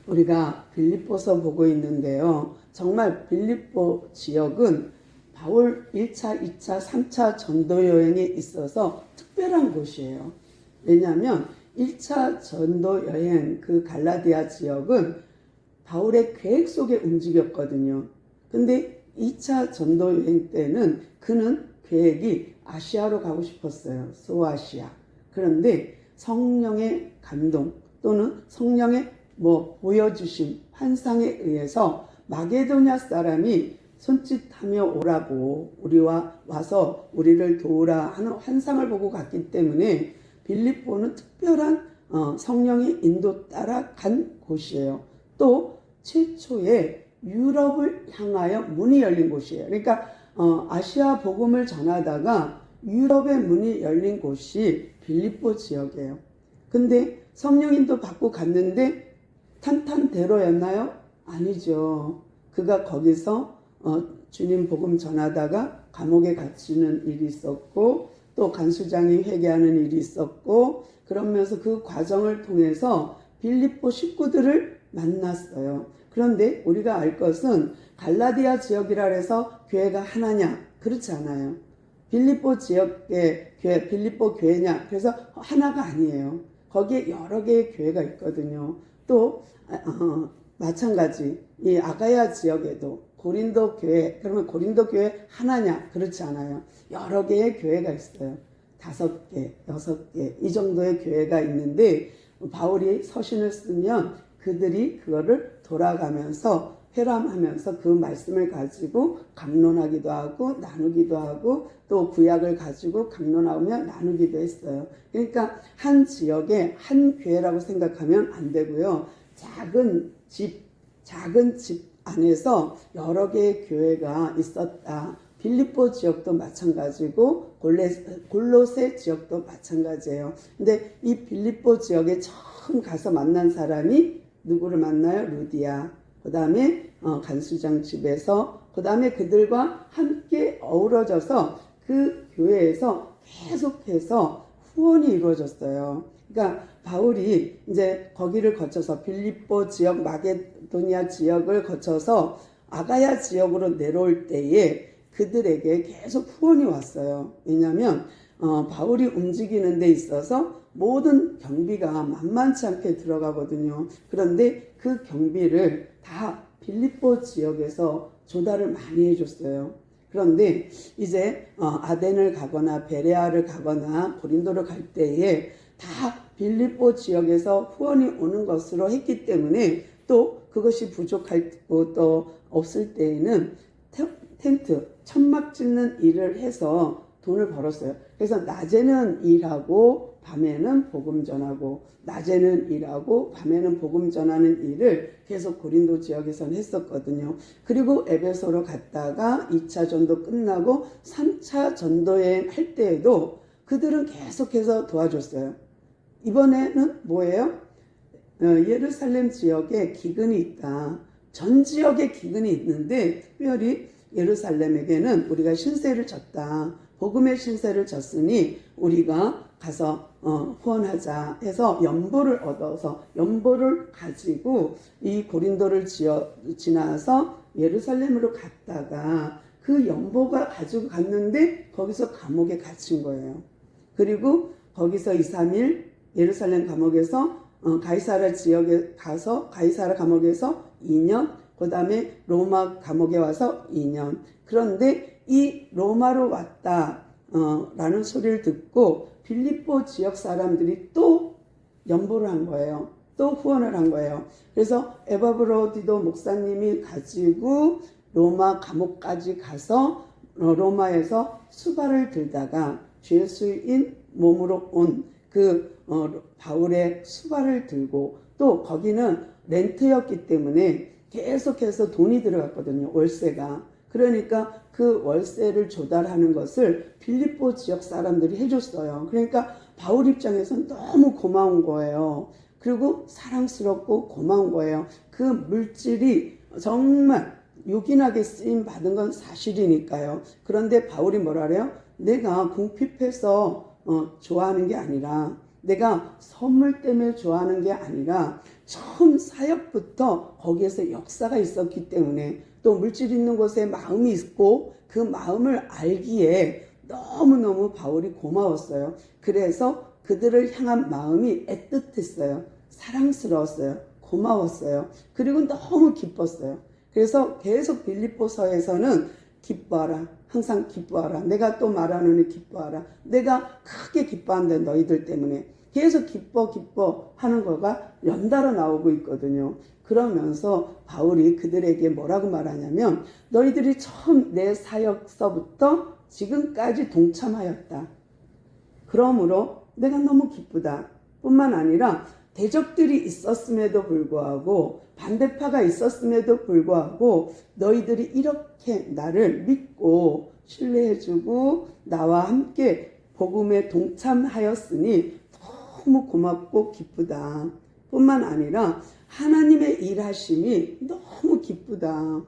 우리가 빌립보서 보고 있는데요. 정말 빌립보 지역은 바울 1차, 2차, 3차 전도 여행에 있어서 특별한 곳이에요. 왜냐하면 1차 전도 여행 그 갈라디아 지역은 바울의 계획 속에 움직였거든요. 근데 2차 전도 여행 때는 그는 계획이 아시아로 가고 싶었어요. 소아시아. 그런데 성령의 감동 또는 성령의 보여주심, 환상에 의해서 마게도냐 사람이 손짓하며 오라고 우리와 와서 우리를 도우라 하는 환상을 보고 갔기 때문에 빌립보는 특별한 성령의 인도 따라 간 곳이에요. 또 최초의 유럽을 향하여 문이 열린 곳이에요. 그러니까 아시아 복음을 전하다가 유럽의 문이 열린 곳이 빌립보 지역이에요. 근데 성령인도 받고 갔는데 탄탄대로였나요? 아니죠. 그가 거기서 주님 복음 전하다가 감옥에 갇히는 일이 있었고 또 간수장이 회개하는 일이 있었고 그러면서 그 과정을 통해서 빌립보 식구들을 만났어요. 그런데 우리가 알 것은 갈라디아 지역이라 해서 교회가 하나냐? 그렇지 않아요. 빌립보 지역의 교회, 빌립보 교회냐? 그래서 하나가 아니에요. 거기에 여러 개의 교회가 있거든요. 또 마찬가지 이 아가야 지역에도 고린도 교회, 그러면 고린도 교회 하나냐? 그렇지 않아요. 여러 개의 교회가 있어요. 5개, 6개 이 정도의 교회가 있는데 바울이 서신을 쓰면 그들이 그거를 돌아가면서 회람하면서 그 말씀을 가지고 강론하기도 하고 나누기도 하고 또 구약을 가지고 강론하며 나누기도 했어요. 그러니까 한 지역에 한 교회라고 생각하면 안 되고요. 작은 집 안에서 여러 개의 교회가 있었다. 빌립보 지역도 마찬가지고 골로새 지역도 마찬가지예요. 근데 이 빌립보 지역에 처음 가서 만난 사람이 누구를 만나요? 루디아. 그 다음에 간수장 집에서 그 다음에 그들과 함께 어우러져서 그 교회에서 계속해서 후원이 이루어졌어요. 그러니까 바울이 이제 거기를 거쳐서 빌립보 지역, 마게도니아 지역을 거쳐서 아가야 지역으로 내려올 때에 그들에게 계속 후원이 왔어요. 왜냐하면 바울이 움직이는 데 있어서 모든 경비가 만만치 않게 들어가거든요. 그런데 그 경비를 다 빌립보 지역에서 조달을 많이 해줬어요. 그런데 이제 아덴을 가거나 베레아를 가거나 고린도를 갈 때에 다 빌립보 지역에서 후원이 오는 것으로 했기 때문에 또 그것이 부족하고 또 없을 때에는 텐트, 천막 짓는 일을 해서 돈을 벌었어요. 그래서 낮에는 일하고 밤에는 복음 전하고 낮에는 일하고 밤에는 복음 전하는 일을 계속 고린도 지역에서는 했었거든요. 그리고 에베소로 갔다가 2차 전도 끝나고 3차 전도여행 할 때에도 그들은 계속해서 도와줬어요. 이번에는 뭐예요? 예루살렘 지역에 기근이 있다. 전 지역에 기근이 있는데 특별히 예루살렘에게는 우리가 신세를 졌다. 복음의 신세를 졌으니 우리가 가서 후원하자 해서 연보를 얻어서 연보를 가지고 이 고린도를 지나서 예루살렘으로 갔다가 그 연보가 가지고 갔는데 거기서 감옥에 갇힌 거예요. 그리고 거기서 2, 3일 예루살렘 감옥에서 가이사라 지역에 가서 가이사라 감옥에서 2년, 그 다음에 로마 감옥에 와서 2년. 그런데 이 로마로 왔다 라는 소리를 듣고 빌립보 지역 사람들이 또 연보를 한 거예요. 또 후원을 한 거예요. 그래서 에바브로디도 목사님이 가지고 로마 감옥까지 가서 로마에서 수발을 들다가 죄수인 몸으로 온 그 바울의 수발을 들고 또 거기는 렌트였기 때문에 계속해서 돈이 들어갔거든요. 월세가. 그러니까 그 월세를 조달하는 것을 빌립보 지역 사람들이 해줬어요. 그러니까 바울 입장에서는 너무 고마운 거예요. 그리고 사랑스럽고 고마운 거예요. 그 물질이 정말 요긴하게 쓰임 받은 건 사실이니까요. 그런데 바울이 뭐라 그래요? 내가 궁핍해서 좋아하는 게 아니라 내가 선물 때문에 좋아하는 게 아니라 처음 사역부터 거기에서 역사가 있었기 때문에 또 물질 있는 곳에 마음이 있고 그 마음을 알기에 너무너무 바울이 고마웠어요. 그래서 그들을 향한 마음이 애틋했어요. 사랑스러웠어요. 고마웠어요. 그리고 너무 기뻤어요. 그래서 계속 빌립보서에서는 기뻐하라. 항상 기뻐하라. 내가 또 말하노니 기뻐하라. 내가 크게 기뻐한다. 너희들 때문에. 계속 기뻐 하는 거가 연달아 나오고 있거든요. 그러면서 바울이 그들에게 뭐라고 말하냐면 너희들이 처음 내 사역서부터 지금까지 동참하였다. 그러므로 내가 너무 기쁘다. 뿐만 아니라 대적들이 있었음에도 불구하고 반대파가 있었음에도 불구하고 너희들이 이렇게 나를 믿고 신뢰해주고 나와 함께 복음에 동참하였으니 너무 고맙고 기쁘다. 뿐만 아니라 하나님의 일하심이 너무 기쁘다.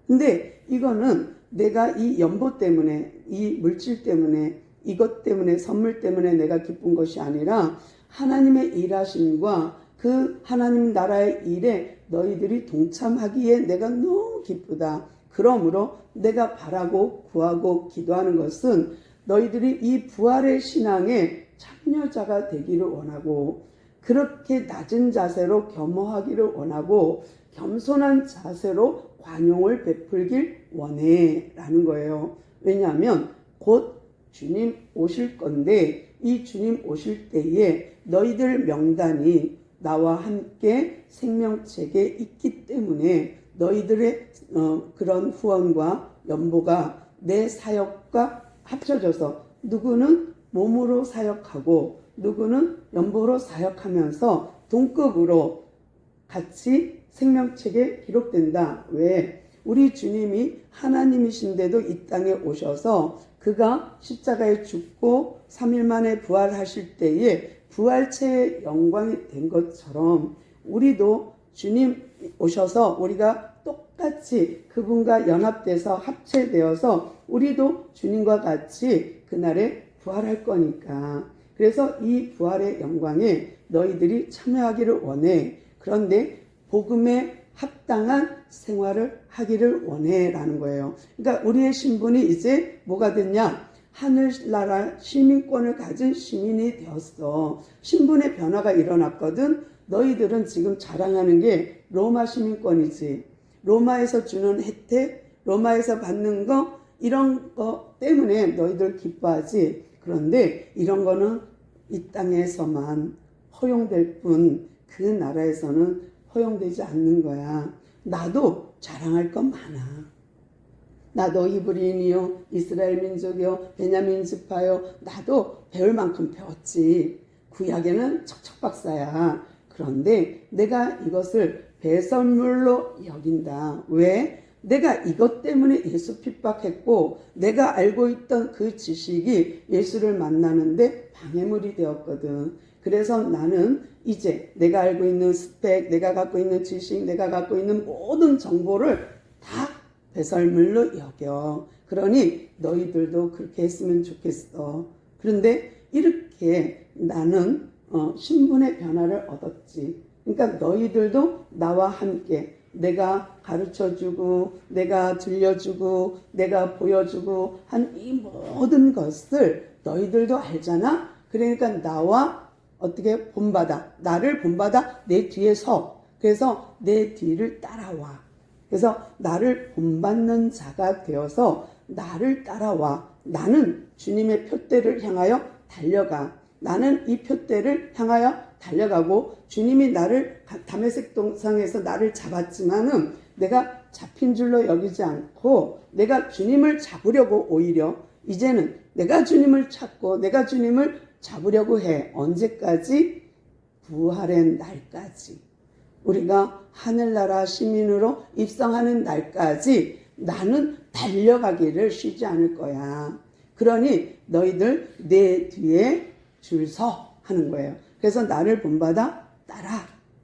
근데 이거는 내가 이 연보 때문에, 이 물질 때문에, 이것 때문에, 선물 때문에 내가 기쁜 것이 아니라 하나님의 일하심과 그 하나님 나라의 일에 너희들이 동참하기에 내가 너무 기쁘다. 그러므로 내가 바라고 구하고 기도하는 것은 너희들이 이 부활의 신앙에 참여자가 되기를 원하고 그렇게 낮은 자세로 겸허하기를 원하고 겸손한 자세로 관용을 베풀길 원해 라는 거예요. 왜냐하면 곧 주님 오실 건데 이 주님 오실 때에 너희들 명단이 나와 함께 생명책에 있기 때문에 너희들의 그런 후원과 연보가 내 사역과 합쳐져서 누구는 몸으로 사역하고 누구는 연보로 사역하면서 동급으로 같이 생명책에 기록된다. 왜? 우리 주님이 하나님이신데도 이 땅에 오셔서 그가 십자가에 죽고 3일 만에 부활하실 때에 부활체의 영광이 된 것처럼 우리도 주님 오셔서 우리가 똑같이 그분과 연합돼서 합체되어서 우리도 주님과 같이 그날에 부활할 거니까. 그래서 이 부활의 영광에 너희들이 참여하기를 원해. 그런데 복음에 합당한 생활을 하기를 원해 라는 거예요. 그러니까 우리의 신분이 이제 뭐가 됐냐? 하늘나라 시민권을 가진 시민이 되었어. 신분의 변화가 일어났거든. 너희들은 지금 자랑하는 게 로마 시민권이지. 로마에서 주는 혜택, 로마에서 받는 거 이런 거 때문에 너희들 기뻐하지. 그런데 이런 거는 이 땅에서만 허용될 뿐 그 나라에서는 허용되지 않는 거야. 나도 자랑할 건 많아. 나도 이브리인이요, 이스라엘 민족이요, 베냐민 지파요. 나도 배울 만큼 배웠지. 구약에는 척척박사야. 그런데 내가 이것을 배설물로 여긴다. 왜? 내가 이것 때문에 예수 핍박했고 내가 알고 있던 그 지식이 예수를 만나는데 방해물이 되었거든. 그래서 나는 이제 내가 알고 있는 스펙, 내가 갖고 있는 지식, 내가 갖고 있는 모든 정보를 다 배설물로 여겨. 그러니 너희들도 그렇게 했으면 좋겠어. 그런데 이렇게 나는 신분의 변화를 얻었지. 그러니까 너희들도 나와 함께 내가 가르쳐주고 내가 들려주고 내가 보여주고 한 이 모든 것을 너희들도 알잖아. 그러니까 나와 어떻게 본받아, 나를 본받아 내 뒤에 서. 그래서 내 뒤를 따라와. 그래서 나를 본받는 자가 되어서 나를 따라와. 나는 주님의 표대를 향하여 달려가. 나는 이 표대를 향하여 달려가고 주님이 나를 다메섹 동상에서 나를 잡았지만은 내가 잡힌 줄로 여기지 않고 내가 주님을 잡으려고 오히려 이제는 내가 주님을 찾고 내가 주님을 잡으려고 해. 언제까지? 부활의 날까지. 우리가 하늘나라 시민으로 입성하는 날까지 나는 달려가기를 쉬지 않을 거야. 그러니 너희들 내 뒤에 줄 서 하는 거예요. 그래서 나를 본받아 따라.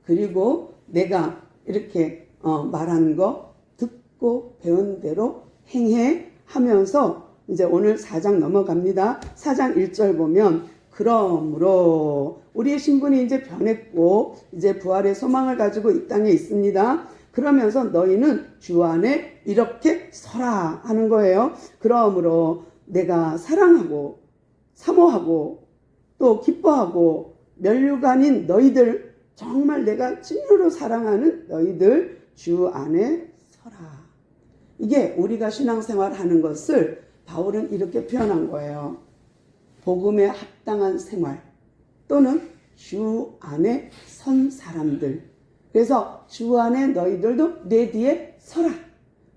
그리고 내가 이렇게 말한 거 듣고 배운 대로 행해 하면서 이제 오늘 4장 넘어갑니다. 4장 1절 보면 그러므로 우리의 신분이 이제 변했고 이제 부활의 소망을 가지고 이 땅에 있습니다. 그러면서 너희는 주 안에 이렇게 서라 하는 거예요. 그러므로 내가 사랑하고 사모하고 또 기뻐하고 면류관인 너희들, 정말 내가 진으로 사랑하는 너희들 주 안에 서라. 이게 우리가 신앙생활 하는 것을 바울은 이렇게 표현한 거예요. 복음에 합당한 생활 또는 주 안에 선 사람들. 그래서 주 안에 너희들도 내 뒤에 서라.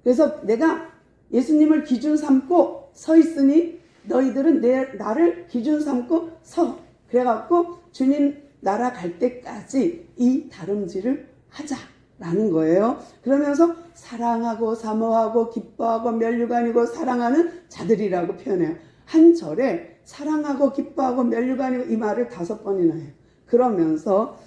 그래서 내가 예수님을 기준 삼고 서 있으니 너희들은 나를 기준 삼고 서. 그래갖고 주님 나라 갈 때까지 이 다름질을 하자라는 거예요. 그러면서 사랑하고 사모하고 기뻐하고 면류관이고 사랑하는 자들이라고 표현해요. 한 절에 사랑하고 기뻐하고 면류관이고 이 말을 5번이나 해요. 그러면서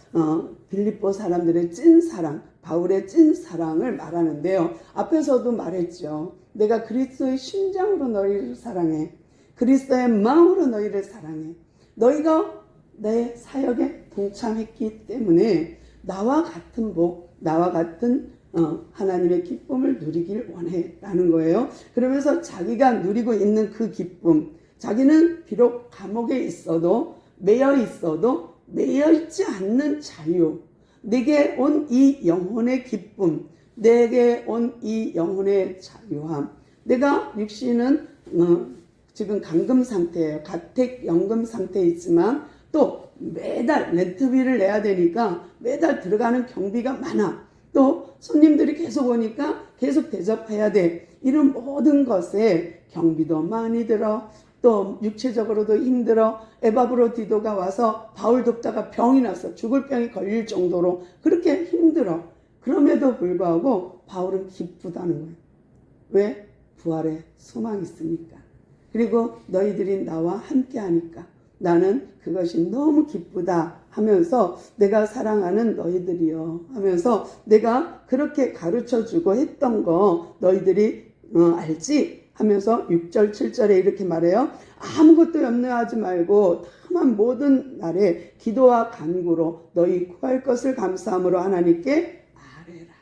빌립보 사람들의 찐 사랑, 바울의 찐 사랑을 말하는데요. 앞에서도 말했죠. 내가 그리스도의 심장으로 너희를 사랑해. 그리스도의 마음으로 너희를 사랑해. 너희가 내 사역에 동참했기 때문에 나와 같은 복, 나와 같은 하나님의 기쁨을 누리길 원해 라는 거예요. 그러면서 자기가 누리고 있는 그 기쁨, 자기는 비록 감옥에 있어도 매여 있어도 매여 있지 않는 자유, 내게 온 이 영혼의 기쁨, 내게 온 이 영혼의 자유함. 내가 육신은 지금 감금 상태예요. 가택연금 상태에 있지만 또 매달 렌트비를 내야 되니까 매달 들어가는 경비가 많아. 또 손님들이 계속 오니까 계속 대접해야 돼. 이런 모든 것에 경비도 많이 들어. 또 육체적으로도 힘들어. 에바브로디도가 와서 바울 돕다가 병이 났어. 죽을 병이 걸릴 정도로 그렇게 힘들어. 그럼에도 불구하고 바울은 기쁘다는 거예요. 왜? 부활의 소망이 있으니까. 그리고 너희들이 나와 함께 하니까 나는 그것이 너무 기쁘다 하면서 내가 사랑하는 너희들이요 하면서 내가 그렇게 가르쳐주고 했던 거 너희들이 알지? 하면서 6절 7절에 이렇게 말해요. 아무것도 염려하지 말고 다만 모든 날에 기도와 간구로 너희 구할 것을 감사함으로 하나님께 아뢰라.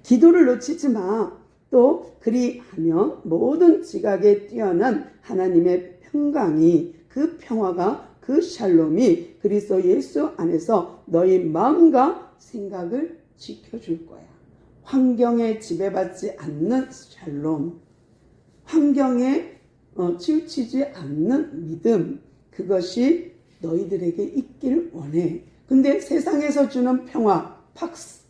기도를 놓치지 마. 또 그리하면 모든 지각에 뛰어난 하나님의 평강이, 그 평화가, 그 샬롬이 그리스도 예수 안에서 너희 마음과 생각을 지켜줄 거야. 환경에 지배받지 않는 샬롬, 환경에 치우치지 않는 믿음, 그것이 너희들에게 있길 원해. 근데 세상에서 주는 평화, 팍스,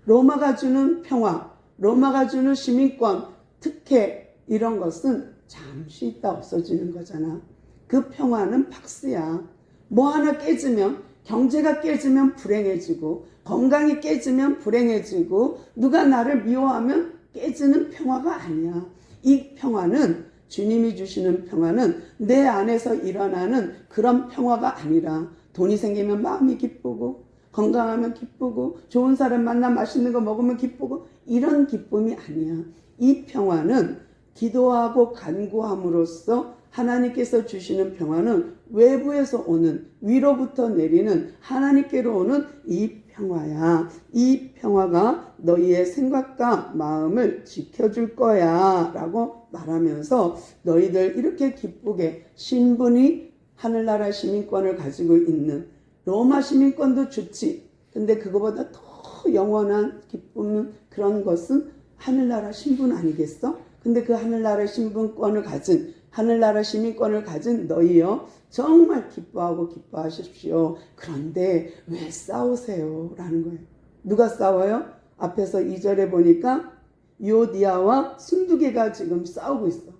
로마가 주는 평화, 로마가 주는 시민권, 특혜, 이런 것은 잠시 있다 없어지는 거잖아. 그 평화는 팍스야. 뭐 하나 깨지면, 경제가 깨지면 불행해지고, 건강이 깨지면 불행해지고, 누가 나를 미워하면 깨지는 평화가 아니야. 이 평화는, 주님이 주시는 평화는 내 안에서 일어나는 그런 평화가 아니라 돈이 생기면 마음이 기쁘고 건강하면 기쁘고 좋은 사람 만나 맛있는 거 먹으면 기쁘고 이런 기쁨이 아니야. 이 평화는 기도하고 간구함으로써 하나님께서 주시는 평화는 외부에서 오는, 위로부터 내리는 하나님께로 오는 이 평화야. 이 평화가 너희의 생각과 마음을 지켜줄 거야 라고 말하면서 너희들 이렇게 기쁘게 신분이 하늘나라 시민권을 가지고 있는, 로마 시민권도 좋지. 근데 그거보다 더 영원한 기쁨은, 그런 것은 하늘나라 신분 아니겠어? 근데 그 하늘나라 신분권을 가진, 하늘나라 시민권을 가진 너희요, 정말 기뻐하고 기뻐하십시오. 그런데 왜 싸우세요? 라는 거예요. 누가 싸워요? 앞에서 2절에 보니까 유오디아와 순두개가 지금 싸우고 있어.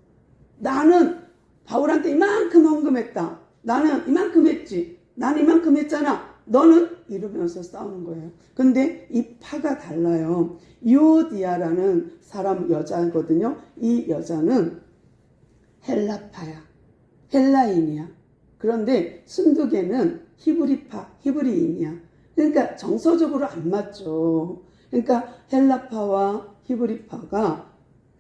나는 바울한테 이만큼 헌금했다. 나는 이만큼 했지. 나는 이만큼 했잖아. 너는? 이러면서 싸우는 거예요. 근데 이 파가 달라요. 유오디아라는 사람, 여자거든요. 이 여자는 헬라파야. 헬라인이야. 그런데 순두개는 히브리파, 히브리인이야. 그러니까 정서적으로 안 맞죠. 그러니까 헬라파와 히브리파가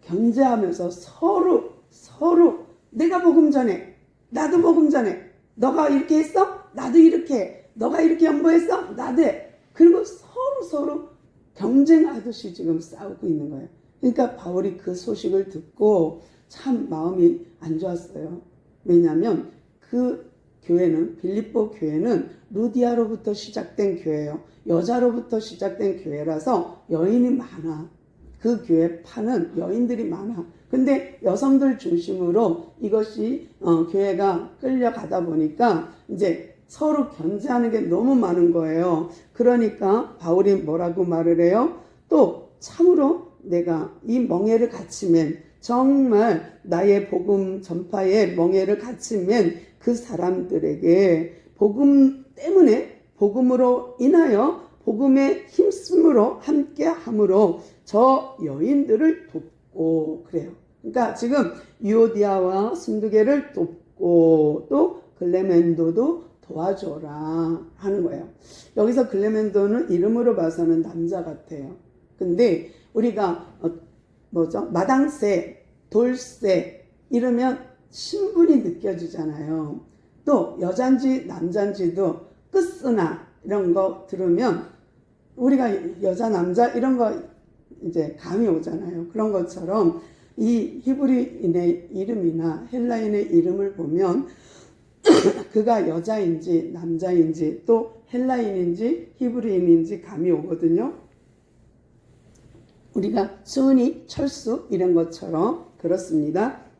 견제하면서 서로 내가 복음 전해, 나도 복음 전해, 너가 이렇게 했어? 나도 이렇게 해. 너가 이렇게 연구했어? 나도 해. 그리고 서로 경쟁하듯이 지금 싸우고 있는 거예요. 그러니까 바울이 그 소식을 듣고 참 마음이 안 좋았어요. 왜냐하면 그 교회는, 빌립보 교회는 루디아로부터 시작된 교회예요. 여자로부터 시작된 교회라서 여인이 많아. 그 교회 파는 여인들이 많아. 근데 여성들 중심으로 이것이 교회가 끌려가다 보니까 이제 서로 견제하는 게 너무 많은 거예요. 그러니까 바울이 뭐라고 말을 해요? 또 참으로 내가 이 멍에를 같이 맨, 정말 나의 복음 전파에 멍에를 같이 맨 그 사람들에게 복음 때문에, 복음으로 인하여 복음의 힘쓰므로 함께함으로 저 여인들을 돕고 그래요. 그러니까 지금 유오디아와 순두계를 돕고 또 글레멘도도 도와줘라 하는 거예요. 여기서 글레멘도는 이름으로 봐서는 남자 같아요. 근데 우리가 마당새, 돌새 이러면 신분이 느껴지잖아요. 또 여잔지 남잔지도 끝쓰나 이런 거 들으면 우리가 여자 남자 이런 거 이제 감이 오잖아요. 그런 것처럼 이 히브리인의 이름이나 헬라인의 이름을 보면 그가 여자인지 남자인지 또 헬라인인지 히브리인인지 감이 오거든요. 우리가 수은이, 철수 이런 것처럼 그렇습니다.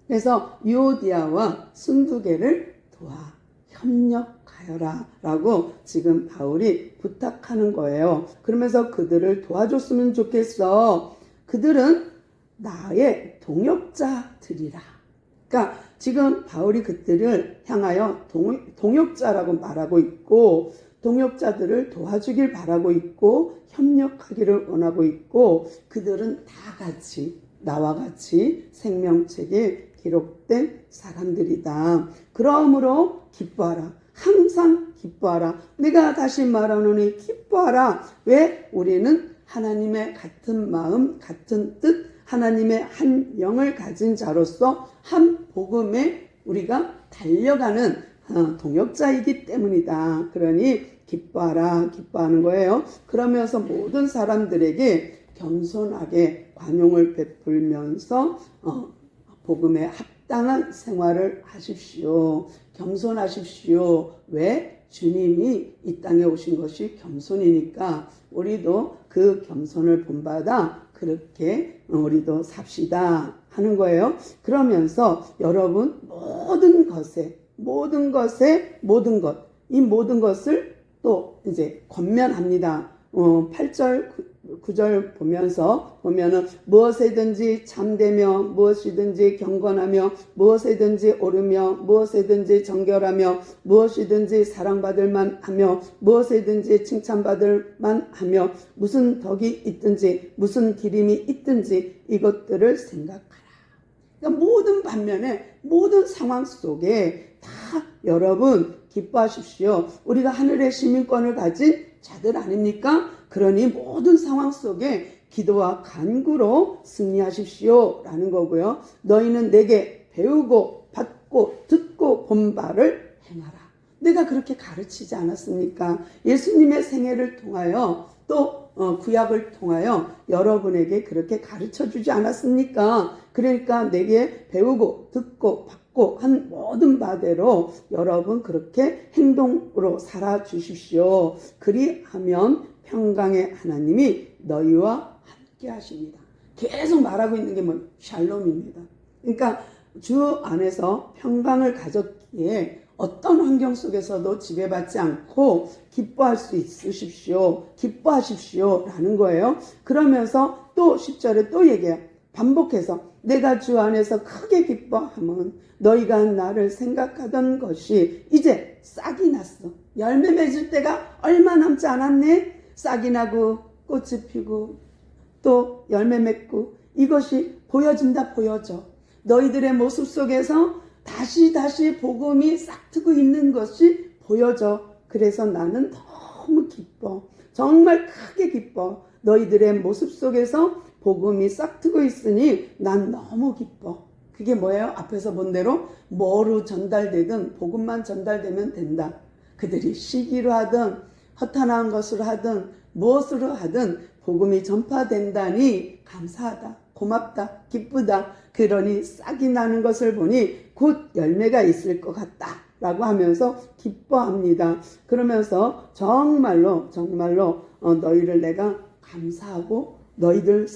그래서 유오디아와 순두계를 도와 협력하여라 라고 지금 바울이 부탁하는 거예요. 그러면서 그들을 도와줬으면 좋겠어. 그들은 나의 동역자들이라. 그러니까 지금 바울이 그들을 향하여 동역자라고 말하고 있고 동역자들을 도와주길 바라고 있고 협력하기를 원하고 있고 그들은 다 같이 나와 같이 생명책에 기록된 사람들이다. 그러므로 기뻐하라. 항상 기뻐하라. 내가 다시 말하노니 기뻐하라. 왜? 우리는 하나님의 같은 마음, 같은 뜻, 하나님의 한 영을 가진 자로서 한 복음에 우리가 달려가는 동역자이기 때문이다. 그러니 기뻐하라, 기뻐하는 거예요. 그러면서 모든 사람들에게 겸손하게 관용을 베풀면서 복음에 합당한 생활을 하십시오. 겸손하십시오. 왜? 주님이 이 땅에 오신 것이 겸손이니까 우리도 그 겸손을 본받아 그렇게 우리도 삽시다 하는 거예요. 그러면서 여러분 모든 이 모든 것을 또 이제 권면합니다. 8절 9절 보면은 무엇에든지 참되며 무엇이든지 경건하며 무엇에든지 옳으며 무엇에든지 정결하며 무엇이든지 사랑받을 만하며 무엇에든지 칭찬받을 만하며 무슨 덕이 있든지 무슨 기림이 있든지 이것들을 생각하라. 그러니까 모든 반면에 모든 상황 속에 다 여러분 기뻐하십시오. 우리가 하늘의 시민권을 가진 자들 아닙니까? 그러니 모든 상황 속에 기도와 간구로 승리하십시오 라는 거고요. 너희는 내게 배우고 받고 듣고 본 바를 행하라. 내가 그렇게 가르치지 않았습니까? 예수님의 생애를 통하여 또 구약을 통하여 여러분에게 그렇게 가르쳐주지 않았습니까? 그러니까 내게 배우고 듣고 받고 한 모든 바대로 여러분 그렇게 행동으로 살아주십시오. 그리하면 평강의 하나님이 너희와 함께 하십니다. 계속 말하고 있는 게 샬롬입니다. 그러니까 주 안에서 평강을 가졌기에 어떤 환경 속에서도 지배받지 않고 기뻐할 수 있으십시오. 기뻐하십시오 라는 거예요. 그러면서 또 10절에 또 얘기해요. 반복해서 내가 주 안에서 크게 기뻐하면 너희가 나를 생각하던 것이 이제 싹이 났어. 열매 맺을 때가 얼마 남지 않았네. 싹이 나고 꽃이 피고 또 열매 맺고 이것이 보여진다. 보여져. 너희들의 모습 속에서 다시 복음이 싹트고 있는 것이 보여져. 그래서 나는 너무 기뻐. 정말 크게 기뻐. 너희들의 모습 속에서 복음이 싹트고 있으니 난 너무 기뻐. 그게 뭐예요? 앞에서 본 대로 뭐로 전달되든 복음만 전달되면 된다. 그들이 시기로 하든 허탄한 것으로 하든 무엇으로 하든 복음이 전파된다니 감사하다, 고맙다, 기쁘다. 그러니 싹이 나는 것을 보니 곧 열매가 있을 것 같다 라고 하면서 기뻐합니다. 그러면서 정말로 너희를 내가 감사하고 너희들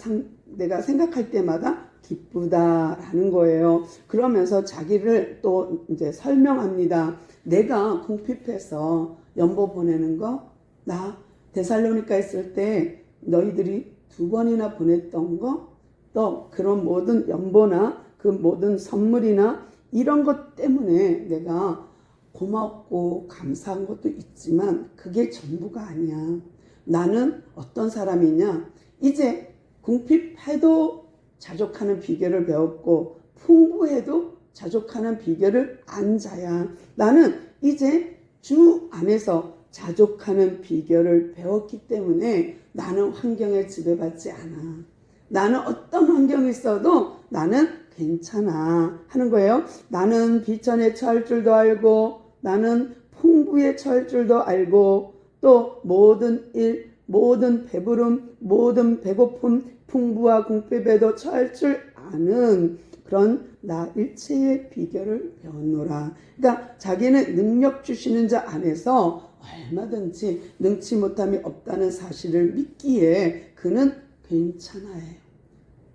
내가 생각할 때마다 기쁘다라는 거예요. 그러면서 자기를 또 이제 설명합니다. 내가 궁핍해서 연보 보내는 거, 나 데살로니가 있을 때 너희들이 2번이나 보냈던 거, 또 그런 모든 연보나 그 모든 선물이나 이런 것 때문에 내가 고맙고 감사한 것도 있지만 그게 전부가 아니야. 나는 어떤 사람이냐? 이제 궁핍해도 자족하는 비결을 배웠고 풍부해도 자족하는 비결을 안 자야. 나는 이제 주 안에서 자족하는 비결을 배웠기 때문에 나는 환경에 지배받지 않아. 나는 어떤 환경이 있어도 나는 괜찮아 하는 거예요. 나는 비천에 처할 줄도 알고 나는 풍부에 처할 줄도 알고 또 모든 일, 모든 배부름, 모든 배고픔, 풍부와 궁핍에도 처할 줄 아는 그런 나 일체의 비결을 배웠노라. 그러니까 자기는 능력 주시는 자 안에서 얼마든지 능치 못함이 없다는 사실을 믿기에 그는 괜찮아요.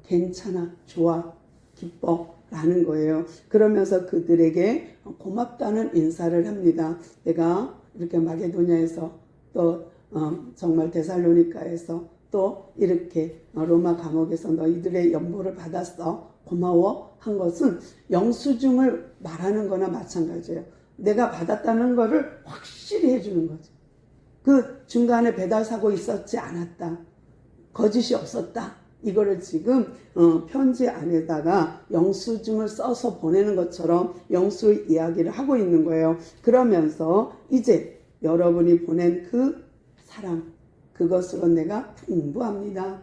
괜찮아, 좋아, 기뻐 라는 거예요. 그러면서 그들에게 고맙다는 인사를 합니다. 내가 이렇게 마게도냐에서 또 정말 데살로니가에서 또 이렇게 로마 감옥에서 너희들의 연보를 받았어. 고마워 한 것은 영수증을 말하는 거나 마찬가지예요. 내가 받았다는 거를 확실히 해주는 거죠. 그 중간에 배달 사고 있었지 않았다. 거짓이 없었다. 이거를 지금 편지 안에다가 영수증을 써서 보내는 것처럼 영수 이야기를 하고 있는 거예요. 그러면서 이제 여러분이 보낸 그 사랑, 그것으로 내가 풍부합니다.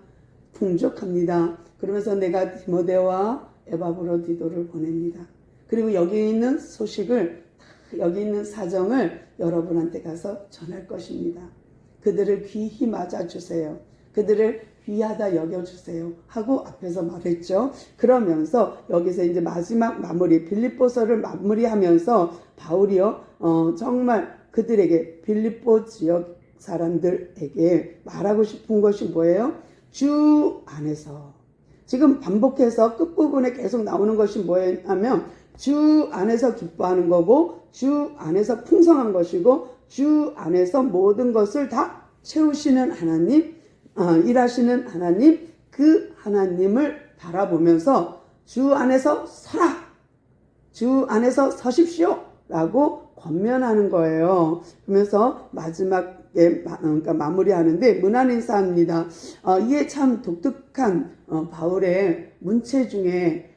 풍족합니다. 그러면서 내가 디모데와 에바브로디도를 보냅니다. 그리고 여기 있는 소식을, 여기 있는 사정을 여러분한테 가서 전할 것입니다. 그들을 귀히 맞아주세요. 그들을 귀하다 여겨주세요 하고 앞에서 말했죠. 그러면서 여기서 이제 마지막 마무리, 빌립보서를 마무리하면서 바울이요 정말 그들에게, 빌립보 지역 사람들에게 말하고 싶은 것이 뭐예요? 주 안에서. 지금 반복해서 끝부분에 계속 나오는 것이 뭐냐면 주 안에서 기뻐하는 거고 주 안에서 풍성한 것이고 주 안에서 모든 것을 다 채우시는 하나님, 일하시는 하나님, 그 하나님을 바라보면서 주 안에서 서라, 주 안에서 서십시오 라고 권면하는 거예요. 그러면서 마지막에 그러니까 마무리하는데 문안 인사합니다. 이게 참 독특한 바울의 문체 중에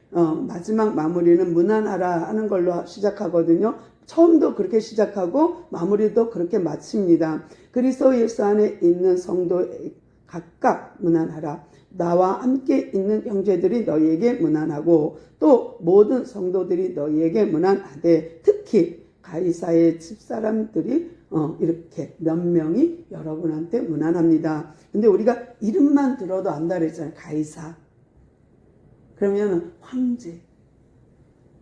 마지막 마무리는 문안하라 하는 걸로 시작하거든요. 처음도 그렇게 시작하고 마무리도 그렇게 마칩니다. 그리스도 예수 안에 있는 성도 각각 문안하라. 나와 함께 있는 형제들이 너희에게 문안하고 또 모든 성도들이 너희에게 문안하되 특히 가이사의 집사람들이 이렇게 몇 명이 여러분한테 문안합니다. 근데 우리가 이름만 들어도 안다 그랬잖아요. 가이사. 그러면 황제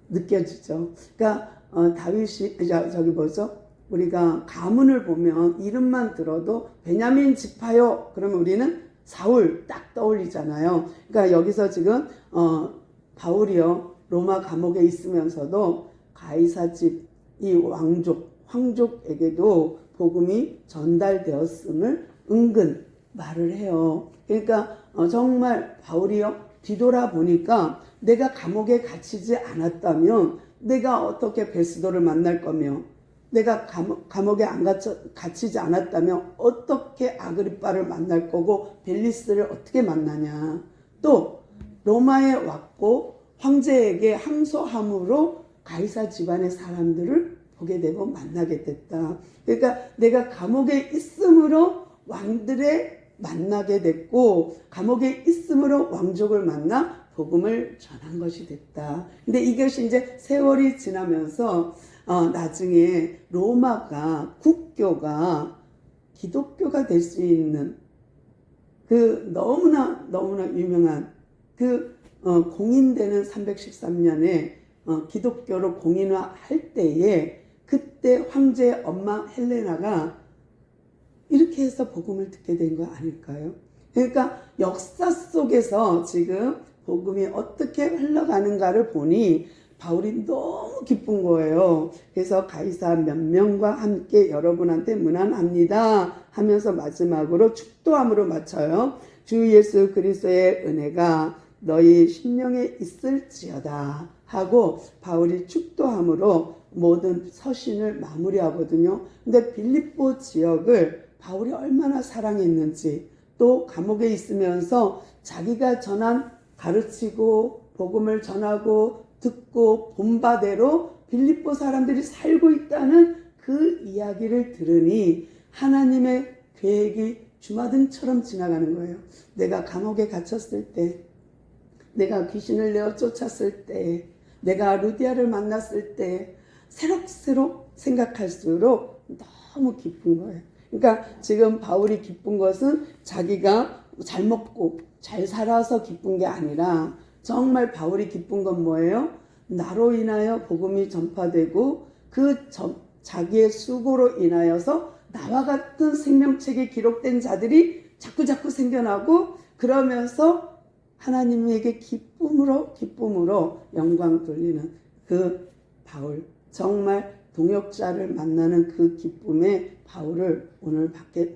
느껴지죠. 그러니까 다윗이 저기 뭐죠? 우리가 가문을 보면 이름만 들어도 베냐민 지파요. 그러면 우리는 사울 딱 떠올리잖아요. 그러니까 여기서 지금 바울이요 로마 감옥에 있으면서도 가이사 집 이 황족에게도 복음이 전달되었음을 은근 말을 해요. 그러니까 정말 바울이요 뒤돌아보니까 내가 감옥에 갇히지 않았다면 내가 어떻게 베스도를 만날 거며 내가 감옥에 안 갇히지 않았다면 어떻게 아그리빠를 만날 거고 벨리스를 어떻게 만나냐. 또 로마에 왔고 황제에게 항소함으로 가이사 집안의 사람들을 보게 되고 만나게 됐다. 그러니까 내가 감옥에 있음으로 왕들의 만나게 됐고 감옥에 있음으로 왕족을 만나 복음을 전한 것이 됐다. 근데 이것이 이제 세월이 지나면서 나중에 로마가 국교가 기독교가 될 수 있는 그 너무나 유명한 그 공인되는 313년에 기독교로 공인화할 때에 그때 황제의 엄마 헬레나가 이렇게 해서 복음을 듣게 된 거 아닐까요? 그러니까 역사 속에서 지금 복음이 어떻게 흘러가는가를 보니 바울이 너무 기쁜 거예요. 그래서 가이사 몇 명과 함께 여러분한테 문안합니다 하면서 마지막으로 축도함으로 마쳐요. 주 예수 그리스도의 은혜가 너희 심령에 있을지어다 하고 바울이 축도함으로 모든 서신을 마무리하거든요. 근데 빌립보 지역을 바울이 얼마나 사랑했는지, 또 감옥에 있으면서 자기가 전한 가르치고 복음을 전하고 듣고 본 바대로 빌립보 사람들이 살고 있다는 그 이야기를 들으니 하나님의 계획이 주마등처럼 지나가는 거예요. 내가 감옥에 갇혔을 때, 내가 귀신을 내어 쫓았을 때, 내가 루디아를 만났을 때 새록새록 생각할수록 너무 기쁜 거예요. 그러니까 지금 바울이 기쁜 것은 자기가 잘 먹고 잘 살아서 기쁜 게 아니라 정말 바울이 기쁜 건 뭐예요? 나로 인하여 복음이 전파되고 자기의 수고로 인하여서 나와 같은 생명책에 기록된 자들이 자꾸자꾸 생겨나고 그러면서 하나님에게 기쁨으로 영광 돌리는 그 바울, 정말 동역자를 만나는 그 기쁨의 바울을 오늘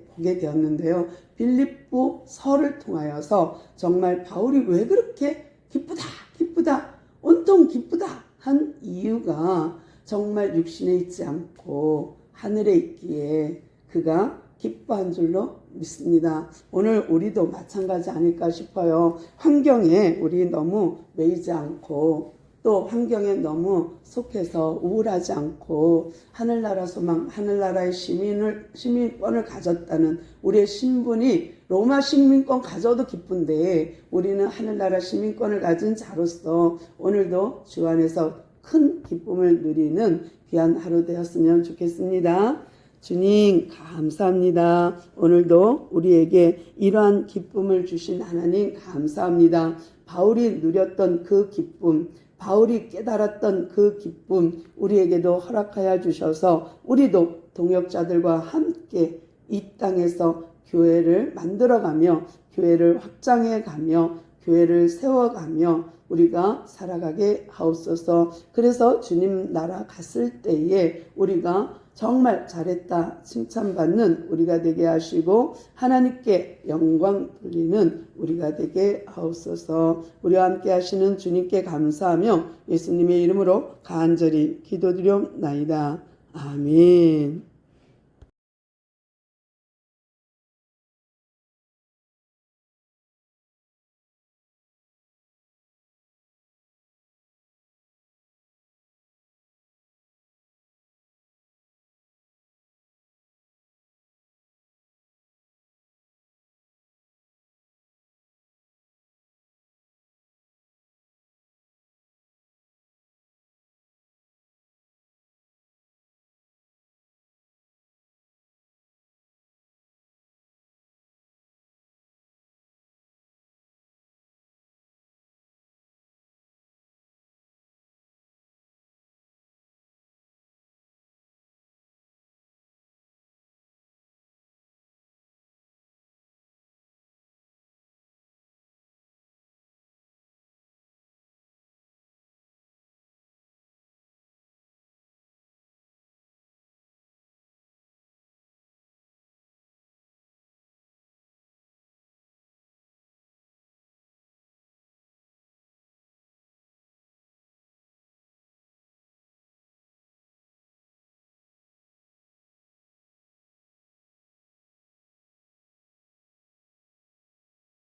보게 되었는데요. 빌립보 서를 통하여서 정말 바울이 왜 그렇게 기쁘다 온통 기쁘다 한 이유가 정말 육신에 있지 않고 하늘에 있기에 그가 기뻐한 줄로 믿습니다. 오늘 우리도 마찬가지 아닐까 싶어요. 환경에 우리 너무 매이지 않고 또 환경에 너무 속해서 우울하지 않고 하늘나라 소망, 하늘나라의 시민권을 가졌다는 우리의 신분이 로마 시민권 가져도 기쁜데 우리는 하늘나라 시민권을 가진 자로서 오늘도 주 안에서 큰 기쁨을 누리는 귀한 하루 되었으면 좋겠습니다. 주님 감사합니다. 오늘도 우리에게 이러한 기쁨을 주신 하나님 감사합니다. 바울이 누렸던 그 기쁨, 바울이 깨달았던 그 기쁨 우리에게도 허락하여 주셔서 우리도 동역자들과 함께 이 땅에서 교회를 만들어가며 교회를 확장해가며 교회를 세워가며 우리가 살아가게 하옵소서. 그래서 주님 나라 갔을 때에 우리가 정말 잘했다 칭찬받는 우리가 되게 하시고 하나님께 영광 돌리는 우리가 되게 하옵소서. 우리와 함께 하시는 주님께 감사하며 예수님의 이름으로 간절히 기도드리옵나이다. 아멘.